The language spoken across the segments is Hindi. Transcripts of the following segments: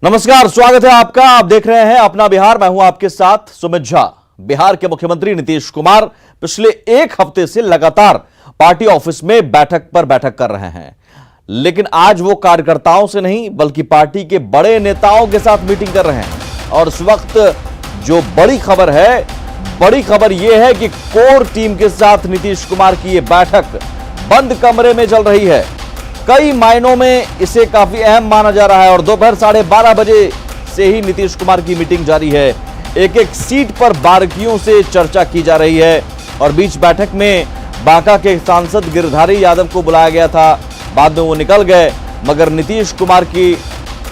नमस्कार, स्वागत है आपका। आप देख रहे हैं अपना बिहार। मैं हूं आपके साथ सुमित झा। बिहार के मुख्यमंत्री नीतीश कुमार पिछले एक हफ्ते से लगातार पार्टी ऑफिस में बैठक पर बैठक कर रहे हैं, लेकिन आज वो कार्यकर्ताओं से नहीं बल्कि पार्टी के बड़े नेताओं के साथ मीटिंग कर रहे हैं। और इस वक्त जो बड़ी खबर यह है कि कोर टीम के साथ नीतीश कुमार की यह बैठक बंद कमरे में चल रही है। कई मायनों में इसे काफी अहम माना जा रहा है और दोपहर 12:30 बजे से ही नीतीश कुमार की मीटिंग जारी है। एक एक सीट पर बारीकियों से चर्चा की जा रही है और बीच बैठक में बांका के सांसद गिरधारी यादव को बुलाया गया था, बाद में वो निकल गए, मगर नीतीश कुमार की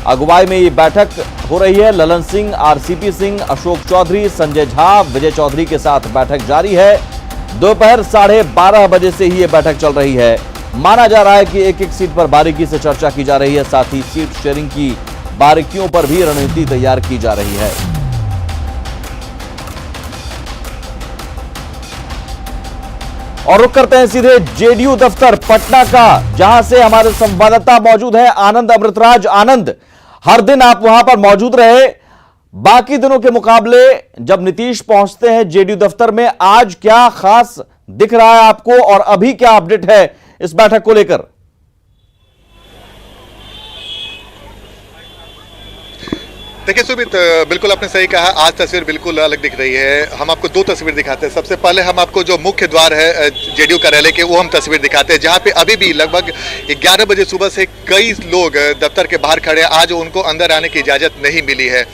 अगुवाई में ये बैठक हो रही है। ललन सिंह, आरसीपी सिंह, अशोक चौधरी, संजय झा, विजय चौधरी के साथ बैठक जारी है। दोपहर 12:30 बजे से ही ये बैठक चल रही है। माना जा रहा है कि एक एक सीट पर बारीकी से चर्चा की जा रही है, साथ ही सीट शेयरिंग की बारीकियों पर भी रणनीति तैयार की जा रही है। और रुक करते हैं सीधे जेडीयू दफ्तर पटना का, जहां से हमारे संवाददाता मौजूद है आनंद अमृतराज। आनंद, हर दिन आप वहां पर मौजूद रहे, बाकी दिनों के मुकाबले जब नीतीश पहुंचते हैं जेडीयू दफ्तर में, आज क्या खास दिख रहा है आपको और अभी क्या अपडेट है इस बैठक को लेकर? देखिए सुमित, बिल्कुल आपने सही कहा। आज तस्वीर बिल्कुल अलग दिख रही है। हम आपको दो तस्वीर दिखाते हैं। सबसे पहले हम आपको जो मुख्य द्वार है जेडीयू कार्यालय के, वो हम तस्वीर दिखाते हैं, जहां पे अभी भी लगभग 11 बजे सुबह से कई लोग दफ्तर के बाहर खड़े हैं। आज उनको अंदर आने की इजाजत नहीं मिली है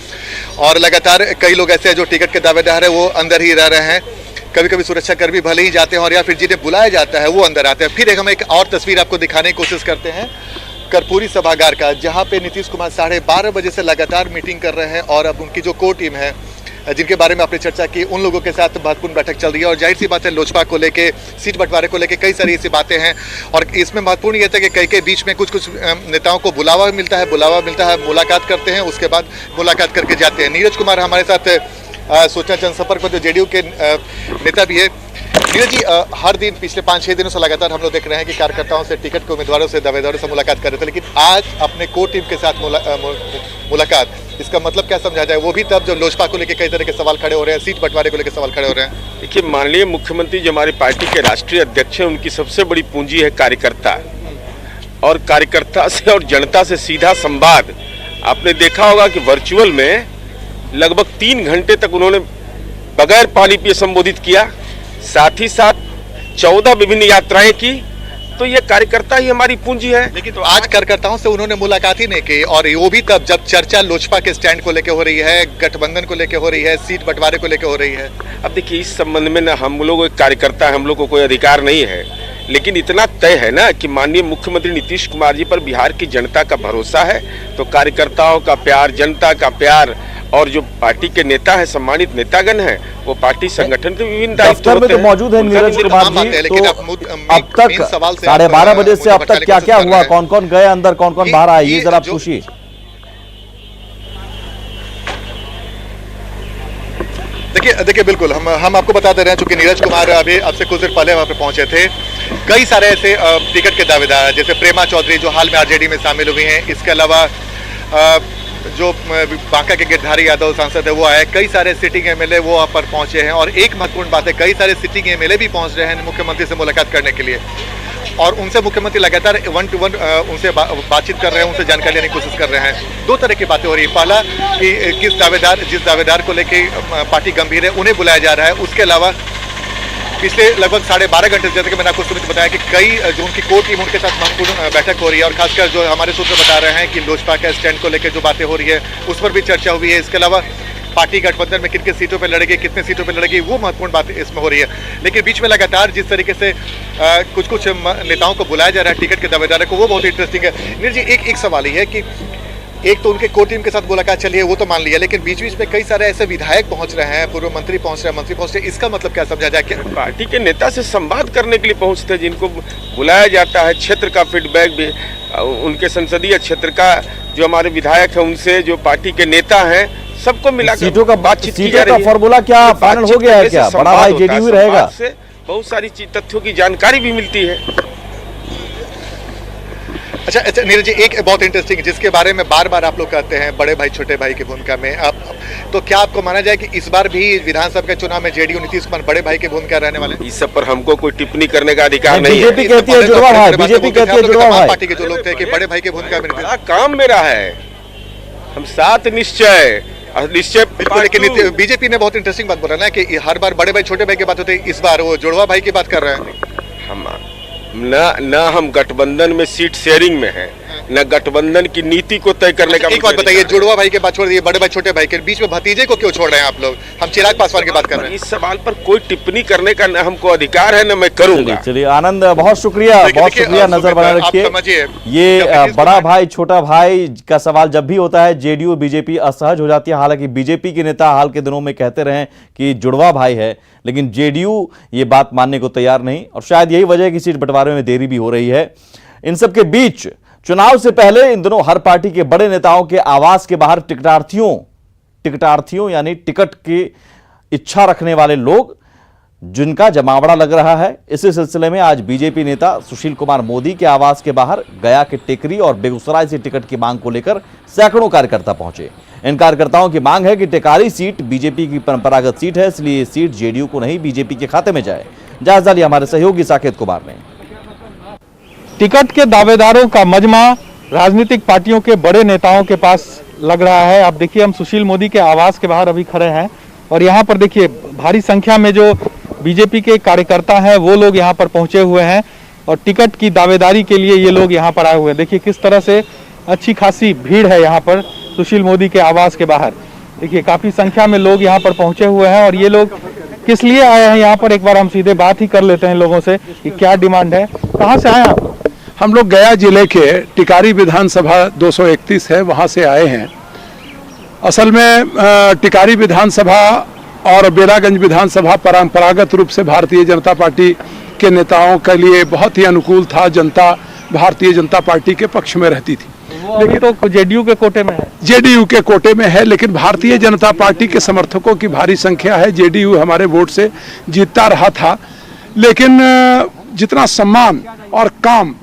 और लगातार कई लोग ऐसे हैं जो टिकट के दावेदार है, वो अंदर ही रह रहे हैं। कभी कभी सुरक्षाकर्मी भले ही जाते हैं और या फिर जिन्हें बुलाया जाता है वो अंदर आते हैं। फिर हम एक और तस्वीर आपको दिखाने की कोशिश करते हैं कर्पूरी सभागार का, जहां पे नीतीश कुमार 12:30 बजे से लगातार मीटिंग कर रहे हैं और अब उनकी जो कोर टीम है, जिनके बारे में आपने चर्चा की, उन लोगों के साथ महत्वपूर्ण बैठक चल रही है। और जाहिर सी बात है, लोजपा को लेके, सीट बंटवारे को लेके कई सारी ऐसी बातें हैं और इसमें महत्वपूर्ण ये था कि कई के बीच में कुछ नेताओं को बुलावा मिलता है, मुलाकात करते हैं, उसके बाद मुलाकात करके जाते हैं। नीरज कुमार हमारे साथ सूचना जनसंपर्क पर जो जेडीयू के नेता भी है। नीरज जी, हर दिन पिछले 5-6 दिनों से लगातार हम लोग देख रहे हैं कि कार्यकर्ताओं से, टिकट के उम्मीदवारों से, दावेदारों से मुलाकात कर रहे थे, लेकिन आज अपने कोर टीम के साथ मुलाकात, इसका मतलब क्या समझा जाए? वो भी तब जब लोजपा को लेकर कई तरह के सवाल खड़े हो रहे हैं, सीट बंटवारे को लेकर सवाल खड़े हो रहे हैं। देखिए, माननीय मुख्यमंत्री जो हमारी पार्टी के राष्ट्रीय अध्यक्ष हैं, उनकी सबसे बड़ी पूंजी है कार्यकर्ता, और कार्यकर्ता से और जनता से सीधा संवाद। आपने देखा होगा कि वर्चुअल में लगभग 3 घंटे तक उन्होंने बगैर पानी पिए संबोधित किया, साथ ही साथ 14 विभिन्न यात्राएं की। तो ये कार्यकर्ता ही हमारी पूंजी है। लेकिन तो आज कार्यकर्ताओं से उन्होंने मुलाकात ही नहीं की, और वो भी तब जब चर्चा लोजपा के स्टैंड को लेकर हो रही है, गठबंधन को लेकर हो रही है, सीट बंटवारे को लेकर हो रही है। अब देखिए, इस संबंध में ना हम लोग एक कार्यकर्ता है, हम लोग को कोई अधिकार नहीं है, लेकिन इतना तय है ना कि माननीय मुख्यमंत्री नीतीश कुमार जी पर बिहार की जनता का भरोसा है। तो कार्यकर्ताओं का प्यार, जनता का प्यार, और जो पार्टी के नेता है, सम्मानित नेतागण है, वो पार्टी संगठन के विभिन्न दायित्व में तो मौजूद है नीरज कुमार जी। तो अब तक 12:30 बजे से अब तक क्या क्या हुआ? कौन कौन गए अंदर, कौन कौन बाहर आए, ये जरा पूछिए। देखिए बिल्कुल हम आपको बता दे रहे हैं, चूंकि नीरज कुमार अभी अब से कुछ देर पहले वहाँ पे पहुंचे थे। कई सारे ऐसे टिकट के दावेदार, जैसे प्रेमा चौधरी जो हाल में आरजेडी में शामिल हुई हैं, इसके अलावा जो बांका के गिरधारी यादव सांसद है वो आए, कई सारे सिटिंग एमएलए वो वहाँ पर पहुंचे हैं। और एक महत्वपूर्ण बात है, कई सारे सिटिंग एमएलए भी पहुंच रहे हैं मुख्यमंत्री से मुलाकात करने के लिए, और उनसे मुख्यमंत्री लगातार 1-to-1 उनसे बातचीत कर रहे हैं, उनसे जानकारी लेने की कोशिश कर रहे हैं। दो तरह की बातें हो रही है। पहला कि जिस दावेदार को लेके पार्टी गंभीर है, उन्हें बुलाया जा रहा है। उसके अलावा पिछले लगभग 12.5 घंटे से, जैसे कि मैंने आपको सुमित बताया कि कई जो उनकी कोर टीम, उनके साथ महत्वपूर्ण बैठक हो रही है, और खासकर जो हमारे सूत्र बता रहे हैं कि लोजपा के स्टैंड को लेकर जो बातें हो रही है, उस पर भी चर्चा हुई है। इसके अलावा पार्टी गठबंधन में किन सीटों पर लड़ेगी, कितने सीटों पर लड़ेगी, वो महत्वपूर्ण बात इसमें हो रही है। लेकिन बीच में लगातार जिस तरीके से कुछ नेताओं को बुलाया जा रहा है, टिकट के दावेदारों को, वो बहुत इंटरेस्टिंग है। नीरज जी, एक सवाल ही है कि एक तो उनके कोर टीम के साथ मुलाकात चली है, वो तो मान लिया, लेकिन बीच बीच में कई सारे ऐसे विधायक पहुंच रहे हैं, पूर्व मंत्री पहुंच रहे हैं, मंत्री पहुंच रहे हैं, इसका मतलब क्या समझा जाए? क्या पार्टी के नेता से संवाद करने के लिए पहुंचते हैं, जिनको बुलाया जाता है, क्षेत्र का फीडबैक भी, उनके संसदीय क्षेत्र का जो हमारे विधायक है, उनसे जो पार्टी के नेता हैं, सबको मिलाकर सीटों का बातचीत की जा रही है। फॉर्मूला क्या फाइनल हो गया है? क्या बड़ा भाई जेडीयू रहेगा? बहुत सारी तथ्यों की जानकारी भी मिलती है। अच्छा नीरज जी, एक बहुत इंटरेस्टिंग जिसके बारे में बार बार आप लोग कहते हैं बड़े भाई छोटे भाई की भूमिका में, आप तो क्या आपको माना जाए कि इस बार भी विधानसभा के चुनाव में जेडीयू नीतीश कुमार बड़े भाई की भूमिका रहने वाले? इस सब पर हमको कोई टिप्पणी करने का अधिकार नहीं है। बीजेपी कहती है जुड़वा भाई, बीजेपी कहती है जुड़वा भाई। पार्टी के जो लोग थे कि बड़े भाई की भूमिका में बड़ा काम मेरा है, हम साथ निश्चय बिल्कुल। लेकिन बीजेपी ने बहुत इंटरेस्टिंग बात बोला ना कि हर बार बड़े भाई छोटे भाई की बात होती है, इस बार वो जुड़वा भाई की बात कर रहे हैं। हम हम गठबंधन में सीट शेयरिंग में हैं, न गठबंधन की नीति को तय करने का। एक बात बताइए, जुड़वा भाई के बात छोड़ दिए, बड़े भाई छोटे भाई के बीच में भतीजे को क्यों छोड़ रहे हैं आप लोग? हम चिराग पासवान की बात कर रहे हैं। इस सवाल पर कोई टिप्पणी करने का न हमको अधिकार है न मैं करूंगा। चलिए आनंद, बहुत शुक्रिया, बहुत शुक्रिया, नजर बनाए रखिए। ये बड़ा भाई छोटा भाई का सवाल जब भी होता है जेडीयू बीजेपी असहज हो जाती है। हालांकि बीजेपी के नेता हाल के दिनों में कहते रहे कि जुड़वा भाई है, लेकिन जेडीयू ये बात मानने को तैयार नहीं, और शायद यही वजह है कि सीट बंटवारे में देरी भी हो रही है। इन सब के बीच चुनाव से पहले इन दिनों हर पार्टी के बड़े नेताओं के आवास के बाहर टिकटार्थियों यानी टिकट की इच्छा रखने वाले लोग जिनका जमावड़ा लग रहा है। इसी सिलसिले में आज बीजेपी नेता सुशील कुमार मोदी के आवास के बाहर गया के टेकरी और बेगूसराय से टिकट की मांग को लेकर सैकड़ों कार्यकर्ता पहुंचे। इन कार्यकर्ताओं की मांग है कि टेकारी सीट बीजेपी की परंपरागत सीट है, इसलिए सीट जेडीयू को नहीं बीजेपी के खाते में जाए। जायजा लिया हमारे सहयोगी साकेत कुमार ने। टिकट के दावेदारों का मजमा राजनीतिक पार्टियों के बड़े नेताओं के पास लग रहा है। आप देखिए, हम सुशील मोदी के आवास के बाहर अभी खड़े हैं और यहाँ पर देखिए भारी संख्या में जो बीजेपी के कार्यकर्ता हैं वो लोग यहाँ पर पहुँचे हुए हैं और टिकट की दावेदारी के लिए ये लोग यहाँ पर आए हुए हैं। देखिए किस तरह से अच्छी खासी भीड़ है यहाँ पर सुशील मोदी के आवास के बाहर। देखिए काफ़ी संख्या में लोग यहाँ पर पहुँचे हुए हैं और ये लोग किस लिए आए हैं यहाँ पर, एक बार हम सीधे बात ही कर लेते हैं लोगों से कि क्या डिमांड है। कहाँ से आए आप? हम लोग गया जिले के टिकारी विधानसभा 231 है, वहाँ से आए हैं। असल में टिकारी विधानसभा और बेलागंज विधानसभा परंपरागत रूप से भारतीय जनता पार्टी के नेताओं के लिए बहुत ही अनुकूल था। जनता भारतीय जनता पार्टी के पक्ष में रहती थी, लेकिन तो जेडीयू के कोटे में है। जेडीयू के कोटे में है, लेकिन भारतीय जनता पार्टी के समर्थकों की भारी संख्या है। जेडीयू हमारे वोट से जीतता रहा था, लेकिन जितना सम्मान और काम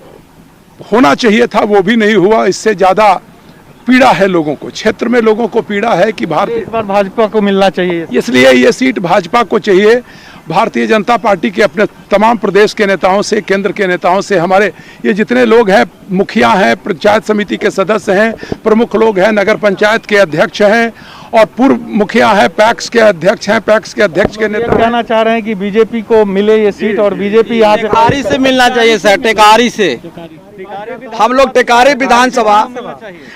होना चाहिए था वो भी नहीं हुआ। इससे ज़्यादा पीड़ा है लोगों को, क्षेत्र में लोगों को पीड़ा है कि इस बार भाजपा को मिलना चाहिए, इसलिए ये सीट भाजपा को चाहिए। भारतीय जनता पार्टी के अपने तमाम प्रदेश के नेताओं से, केंद्र के नेताओं से, हमारे ये जितने लोग हैं, मुखिया हैं, पंचायत समिति के सदस्य हैं, प्रमुख लोग हैं, नगर पंचायत के अध्यक्ष हैं और पूर्व मुखिया हैं, पैक्स के अध्यक्ष हैं, पैक्स के अध्यक्ष के नेता कहना चाह रहे हैं कि बीजेपी को मिले ये सीट और बीजेपी यहाँ से टेकारी से मिलना चाहिए सर, टेकारी से। हम लोग टेकारी विधानसभा,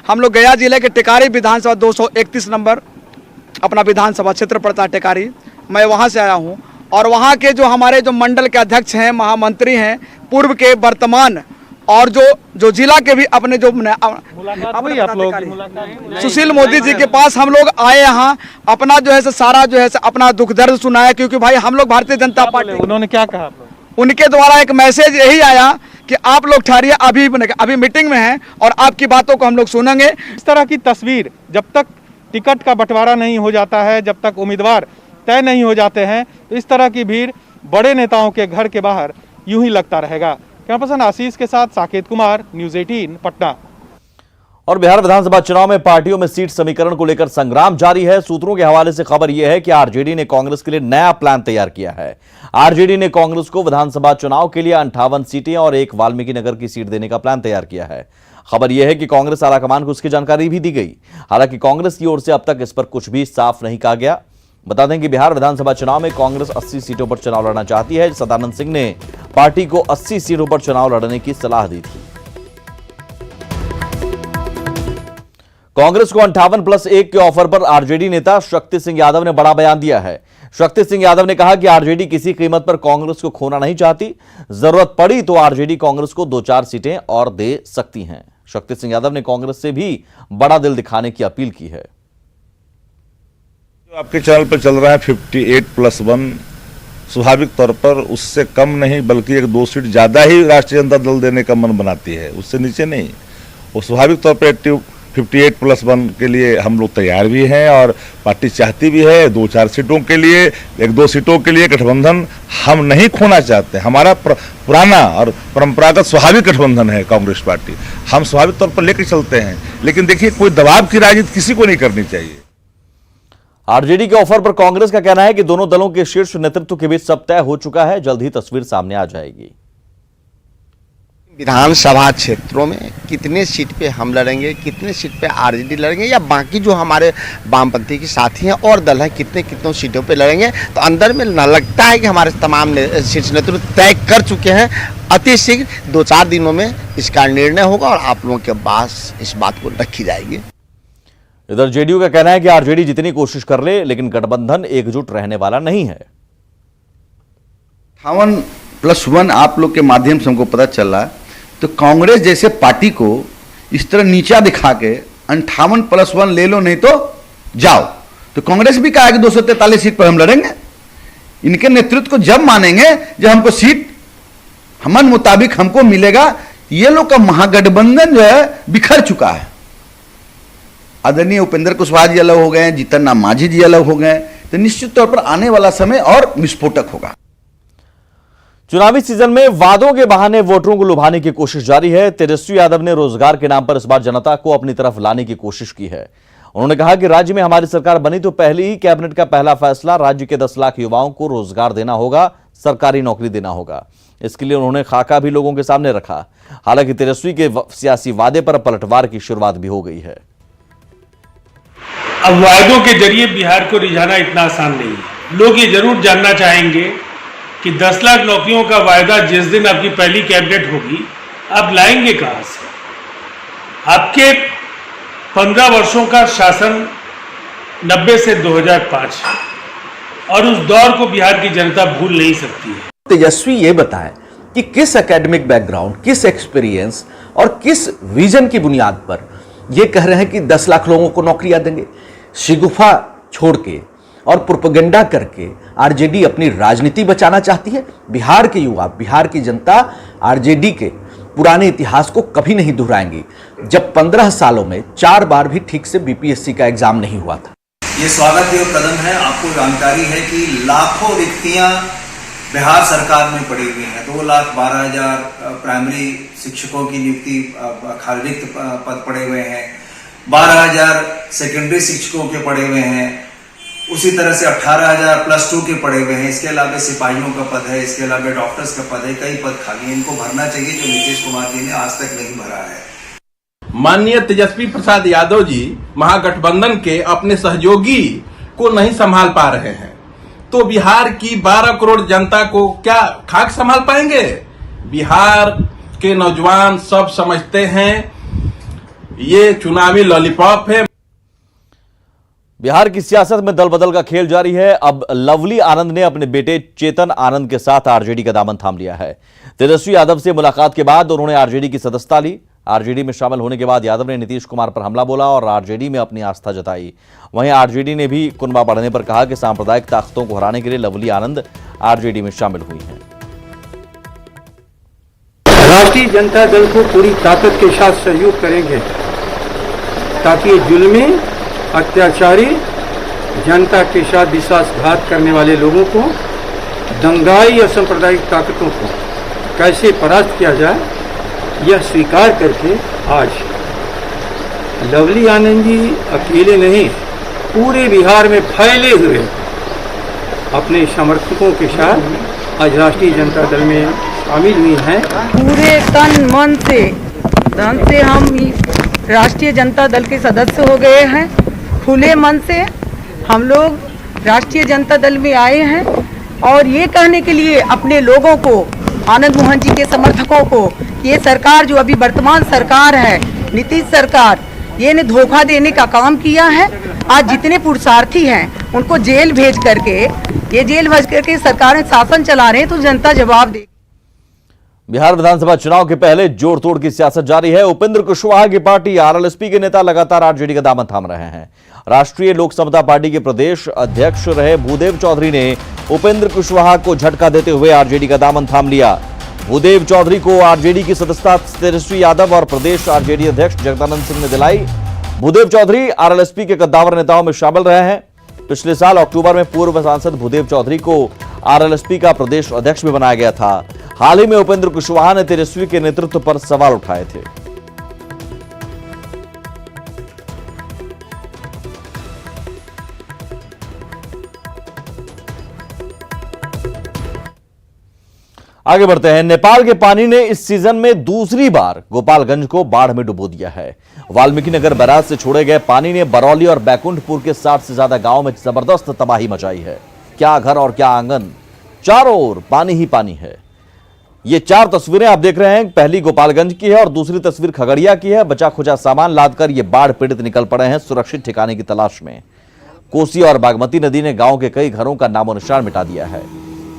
हम लोग गया जिले के टेकारी विधानसभा 231 नंबर अपना विधानसभा क्षेत्र पड़ता है टेकारी। मैं वहाँ से आया हूँ और वहाँ के जो हमारे जो मंडल के अध्यक्ष हैं, महामंत्री हैं, पूर्व के, वर्तमान और जो जिला के भी अपने जो आप लोग सुशील मोदी जी के पास हम लोग आए यहाँ, अपना जो है सारा जो है अपना दुख दर्द सुनाया। क्योंकि भाई हम लोग भारतीय जनता पार्टी, उन्होंने क्या कहा? उनके द्वारा एक मैसेज यही आया कि आप लोग ठहरिए, अभी मीटिंग में हैं और आपकी बातों को हम लोग सुनेंगे। इस तरह की तस्वीर जब तक टिकट का बंटवारा नहीं हो जाता है, जब तक उम्मीदवार तय नहीं हो जाते हैं, तो इस तरह की भीड़ बड़े नेताओं के घर के बाहर यूं ही लगता रहेगा। कैमरा पर्सन आशीष के साथ साकेत कुमार, न्यूज़ 18 पटना। और बिहार विधानसभा चुनाव में पार्टियों में सीट समीकरण को लेकर संग्राम जारी है। सूत्रों के हवाले से खबर यह है कि आरजेडी ने कांग्रेस के लिए नया प्लान तैयार किया है। आरजेडी ने कांग्रेस को विधानसभा चुनाव के लिए 58 सीटें और एक वाल्मीकि नगर की सीट देने का प्लान तैयार किया है। खबर यह है कि कांग्रेस आलाकमान को इसकी जानकारी भी दी गई। हालांकि कांग्रेस की ओर से अब तक इस पर कुछ भी साफ नहीं कहा गया। बता दें कि बिहार विधानसभा चुनाव में कांग्रेस 80 सीटों पर चुनाव लड़ना चाहती है। सदानंद सिंह ने पार्टी को 80 सीटों पर चुनाव लड़ने की सलाह दी थी। कांग्रेस को 58+1 के ऑफर पर आरजेडी नेता शक्ति सिंह यादव ने बड़ा बयान दिया है। शक्ति सिंह यादव ने कहा कि आरजेडी किसी कीमत पर कांग्रेस को खोना नहीं चाहती। जरूरत पड़ी तो आरजेडी कांग्रेस को 2-4 सीटें और दे सकती हैं। शक्ति सिंह यादव ने कांग्रेस से भी बड़ा दिल दिखाने की अपील की है। जो आपके चैनल पर चल रहा है 58+1, स्वाभाविक तौर पर उससे कम नहीं बल्कि 1-2 सीट ज्यादा ही राष्ट्रीय जनता दल देने का मन बनाती है, उससे नीचे नहीं। वो स्वाभाविक तौर पर 58+1 के लिए हम लोग तैयार भी हैं और पार्टी चाहती भी है 2-4 सीटों के लिए, 1-2 सीटों के लिए गठबंधन हम नहीं खोना चाहते। हमारा पुराना और परंपरागत स्वाभाविक गठबंधन है कांग्रेस पार्टी, हम स्वाभाविक तौर पर लेकर चलते हैं। लेकिन देखिए, कोई दबाव की राजनीति किसी को नहीं करनी चाहिए। आरजेडी के ऑफर पर कांग्रेस का कहना है कि दोनों दलों के शीर्ष नेतृत्व के बीच सब तय हो चुका है, जल्द ही तस्वीर सामने आ जाएगी। विधानसभा क्षेत्रों में कितने सीट पे हम लड़ेंगे, कितने सीट पे आरजेडी लड़ेंगे, या बाकी जो हमारे वामपंथी के साथी हैं और दल हैं कितनों सीटों पे लड़ेंगे, तो अंदर में न लगता है कि हमारे तमाम शीर्ष नेतृत्व तय कर चुके हैं। अति शीघ्र 2-4 दिनों में इसका निर्णय होगा और आप लोगों के पास इस बात को रखी जाएगी। इधर जेडीयू का कहना है कि आरजेडी जितनी कोशिश कर ले, लेकिन गठबंधन एकजुट रहने वाला नहीं है। 58+1 आप लोग के माध्यम से हमको पता चल रहा है, तो कांग्रेस जैसे पार्टी को इस तरह नीचा दिखा के 58+1 ले लो, नहीं तो जाओ, तो कांग्रेस भी कहा कि 243 सीट पर हम लड़ेंगे। इनके नेतृत्व को जब मानेंगे जब हमको सीट हमन मुताबिक हमको मिलेगा। ये लोग का महागठबंधन जो है बिखर चुका है। आदरणीय उपेंद्र कुशवाहा जी अलग हो गए, जीतन राम मांझी जी अलग हो गए, तो निश्चित तौर पर आने वाला समय और विस्फोटक होगा। चुनावी सीजन में वादों के बहाने वोटरों को लुभाने की कोशिश जारी है। तेजस्वी यादव ने रोजगार के नाम पर इस बार जनता को अपनी तरफ लाने की कोशिश की है। उन्होंने कहा कि राज्य में हमारी सरकार बनी तो पहले ही कैबिनेट का पहला फैसला राज्य के 10 लाख युवाओं को रोजगार देना होगा, सरकारी नौकरी देना होगा। इसके लिए उन्होंने खाका भी लोगों के सामने रखा। हालांकि तेजस्वी के सियासी वादे पर पलटवार की शुरुआत भी हो गई है। अब वायदों के जरिए बिहार को रिझाना इतना आसान नहीं है। लोग ये जरूर जानना चाहेंगे कि 10 लाख नौकरियों का वायदा जिस दिन आपकी पहली कैबिनेट होगी, आप लाएंगे कहां से? आपके 15 वर्षों का शासन 90 से 2005 और उस दौर को बिहार की जनता भूल नहीं सकती है। तेजस्वी ये बताएं कि किस एकेडमिक बैकग्राउंड, किस एक्सपीरियंस और किस विजन की बुनियाद पर ये कह रहे हैं कि 10 लाख लोगों को नौकरियां देंगे। शिगुफा छोड़ के और प्रोपेगेंडा करके आरजेडी अपनी राजनीति बचाना चाहती है। बिहार के युवा, बिहार की जनता आरजेडी के पुराने इतिहास को कभी नहीं दोहराएंगी, जब 15 सालों में 4 बार भी ठीक से बीपीएससी का एग्जाम नहीं हुआ था। ये स्वागत योग्य कदम है। आपको जानकारी है कि लाखों रिक्तियां बिहार सरकार में पड़ी हुई हैं। 2,12,000 प्राइमरी शिक्षकों की नियुक्ति रिक्त पद पड़े हुए हैं, 12,000 सेकेंडरी शिक्षकों के पड़े हुए हैं, उसी तरह से 18,000 +2 के पड़े हुए हैं। इसके अलावा सिपाहियों का पद है, इसके अलावा डॉक्टर्स का पद है, कई पद खाली हैं। इनको भरना चाहिए, जो नीतीश कुमार जी ने आज तक नहीं भरा है। माननीय तेजस्वी प्रसाद यादव जी महागठबंधन के अपने सहयोगी को नहीं संभाल पा रहे हैं, तो बिहार की 12 करोड़ जनता को क्या खाक संभाल पाएंगे? बिहार के नौजवान सब समझते हैं ये चुनावी लॉलीपॉप है। बिहार की सियासत में दल बदल का खेल जारी है। अब लवली आनंद ने अपने बेटे चेतन आनंद के साथ आरजेडी का दामन थाम लिया है। तेजस्वी यादव से मुलाकात के बाद उन्होंने आरजेडी की सदस्यता ली। आरजेडी में शामिल होने के बाद यादव ने नीतीश कुमार पर हमला बोला और आरजेडी में अपनी आस्था जताई। वहीं आरजेडी ने भी कुनबा बढ़ने पर कहा कि सांप्रदायिक ताकतों को हराने के लिए लवली आनंद आरजेडी में शामिल हुई हैं। राष्ट्रीय जनता दल को पूरी ताकत के साथ सहयोग करेंगे ताकि जुल्मी, अत्याचारी, जनता के साथ विश्वासघात करने वाले लोगों को, दंगाई असंप्रदायिक ताकतों को कैसे परास्त किया जाए, यह स्वीकार करके आज लवली आनंद जी अकेले नहीं, पूरे बिहार में फैले हुए अपने समर्थकों के साथ आज राष्ट्रीय जनता दल में शामिल हुई हैं। पूरे तन मन से धन से हम राष्ट्रीय जनता दल के सदस्य हो गए हैं। खुले मन से हम लोग राष्ट्रीय जनता दल में आए हैं और ये कहने के लिए अपने लोगों को, आनंद मोहन जी के समर्थकों को, ये सरकार जो अभी वर्तमान सरकार है, नीतीश सरकार, ये ने धोखा देने का काम किया है। आज जितने पुरुषार्थी हैं उनको जेल भेज करके सरकारें शासन चला रहे हैं, तो जनता जवाब दे। बिहार विधानसभा चुनाव के पहले जोड़ तोड़ की सियासत जारी है। उपेंद्र कुशवाहा की पार्टी आरएलएसपी के नेता लगातार आरजेडी का दामन थाम रहे हैं। राष्ट्रीय लोक समता पार्टी के प्रदेश अध्यक्ष रहे भूदेव चौधरी ने उपेंद्र कुशवाहा को झटका देते हुए आरजेडी का दामन थाम लिया। भूदेव चौधरी को आरजेडी की सदस्यता तेजस्वी यादव और प्रदेश आरजेडी अध्यक्ष जगदानंद सिंह ने दिलाई। भूदेव चौधरी आरएलएसपी के कद्दावर नेताओं में शामिल रहे हैं। पिछले साल अक्टूबर में पूर्व सांसद भूदेव चौधरी को आरएलएसपी का प्रदेश अध्यक्ष भी बनाया गया था। हाल ही में उपेंद्र कुशवाहा ने तेजस्वी के नेतृत्व पर सवाल उठाए थे। आगे बढ़ते हैं। नेपाल के पानी ने इस सीजन में दूसरी बार गोपालगंज को बाढ़ में डुबो दिया है। वाल्मीकि नगर बैराज से छोड़े गए पानी ने बरौली और बैकुंठपुर के 60 से ज्यादा गांवों में जबरदस्त तबाही मचाई है। क्या घर और क्या आंगन, चारों ओर पानी ही पानी है। ये 4 तस्वीरें आप देख रहे हैं, पहली गोपालगंज की है और दूसरी तस्वीर खगड़िया की है। बचा खुचा सामान लादकर ये बाढ़ पीड़ित निकल पड़े हैं सुरक्षित ठिकाने की तलाश में। कोसी और बागमती नदी ने गांव के कई घरों का नामो निशान मिटा दिया है।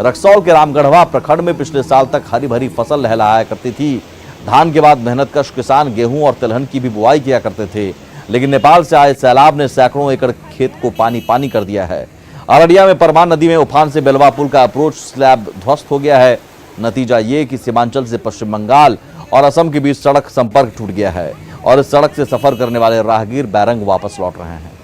रक्सौल के रामगढ़वा प्रखंड में पिछले साल तक हरी भरी फसल लहलहाया करती थी। धान के बाद मेहनतकश किसान गेहूं और तिलहन की भी बुआई किया करते थे, लेकिन नेपाल से आए सैलाब ने सैकड़ों एकड़ खेत को पानी पानी कर दिया है। अररिया में परमान नदी में उफान से बेलवा पुल का अप्रोच स्लैब ध्वस्त हो गया है। नतीजा ये कि सीमांचल से पश्चिम बंगाल और असम के बीच सड़क संपर्क टूट गया है और इस सड़क से सफर करने वाले राहगीर बैरंग वापस लौट रहे हैं।